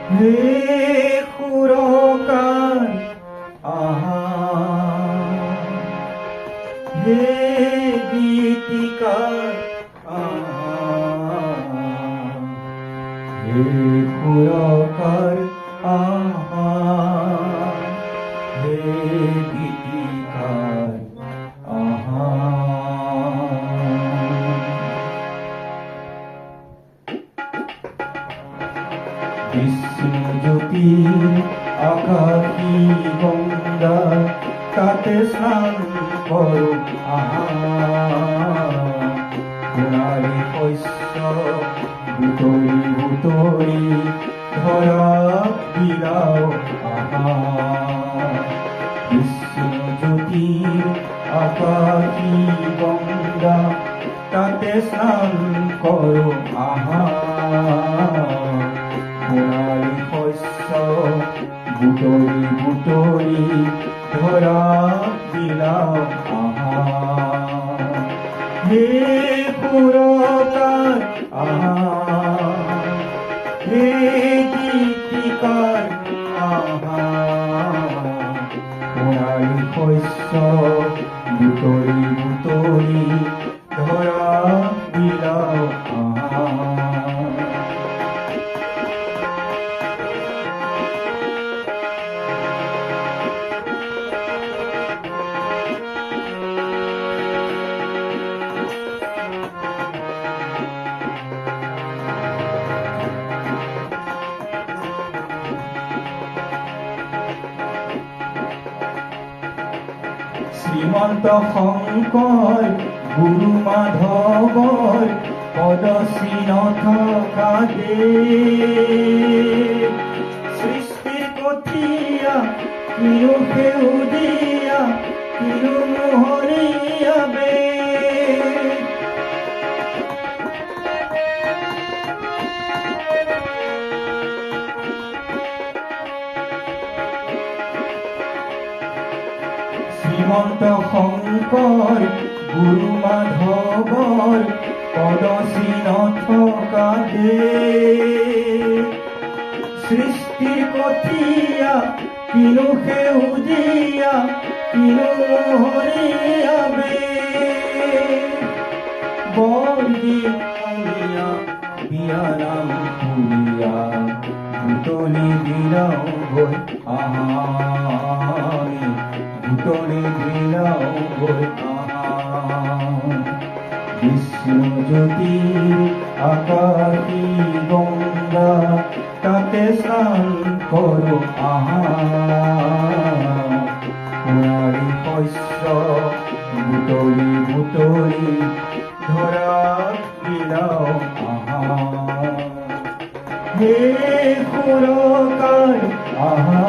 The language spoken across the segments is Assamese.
হে সুৰকাৰ আহা, হে গীতিকাৰ আহা, হে সুৰকাৰ আহা, হে গীতিকাৰ আহা। বিষ্ণুজ্যোতি আকাশী গংগা তাতে স্নান কৰো আহা, সোণালী শস্য বুটলি বুটলি ধৰা বিলাও আহা। বিষ্ণুজ্যোতি আকাশী গংগা তাতে স্নান কৰো আহা, সোণালী শস্য বুটলি বুটলি ধৰা বিলাও আহা। হে সুৰকাৰ আহা, হে গীতিকাৰ আহা, সোণালী শস্য বুটলি বুটলি ধৰা বিলাও আহা। শ্ৰীমন্ত শংকৰ গুৰু মাধৱৰ পদচিহ্ন থকা দেশ, সৃষ্টিৰ কঠীয়া কিনো সেউজীয়া কিনো মোহনীয়া বেশ। শ্ৰীমন্ত শংকৰ গুৰু মাধৱৰ পদচিহ্ন থকা দেশ, সৃষ্টিৰ কঠীয়া কিনো সেউজীয়া কিনো মোহনীয়া বেশ। বৰগীত অসমীয়া বিয়ানাম সুৰীয়া বুটলি বিলাও গৈ আহা, বুটলি বিলাও গৈ আহা। বিষ্ণুজ্যোতি আকাশী গংগা তাতে স্নান করো আহা, সোণালী শস্য বুটলি বুটলি ধৰা বিলাও আহা। হে সুৰকাৰ আহা,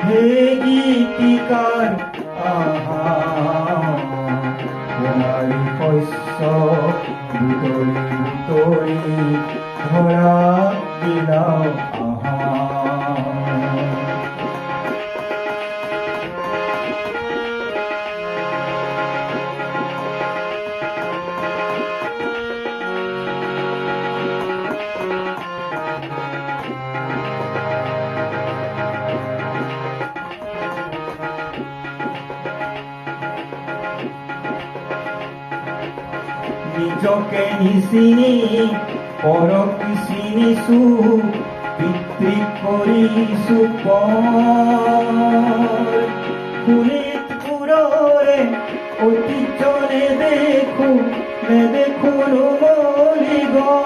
হে গীতিকাৰ আহা, সোণালী শস্য বুটলি বুটলি ধৰা বিলাও আহা। নিজকে নিচিনি পৰক চিনিছো, পিতৃক কৰিছো পৰ। শোণিতপুৰৰে অতীতৰে দেখো নেদেখো নুমলীগড়।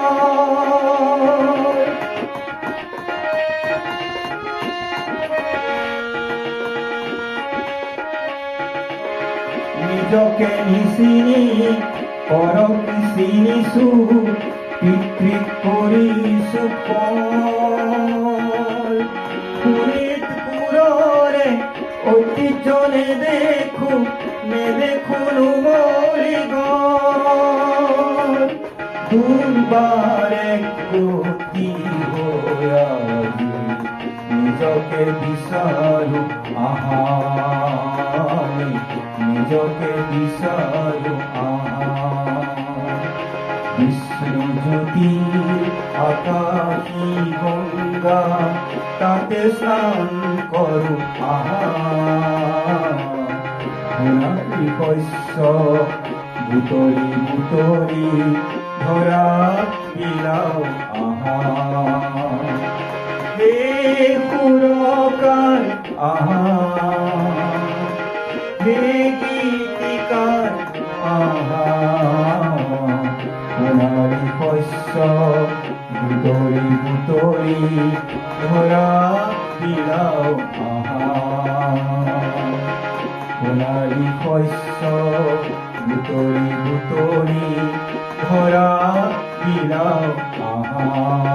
নিজকে নিচিনি পৰক চিনিছো, পিতৃক কৰিছো পৰ। শোণিতপুৰৰে অতীতৰে দেখো নেদেখো নুমলীগড়। দুৰ্বাৰে গতি হৈ আজি নিজকে বিচাৰো আহা, নিজকে বিচাৰো আহা। বিষ্ণুজ্যোতি আকাশী গঙ্গা তাতে স্নান কৰো আহা সোণালী শস্য বুটলি বুটলি ধৰা বিলাও আহা হে সুৰকাৰ আহা হে গীতিকাৰ আহা সোণালী শস্য বুটলি বুটলি ধৰা বিলাও আহা সোণালী শস্য বুটলি বুটলি ধৰা বিলাও আহা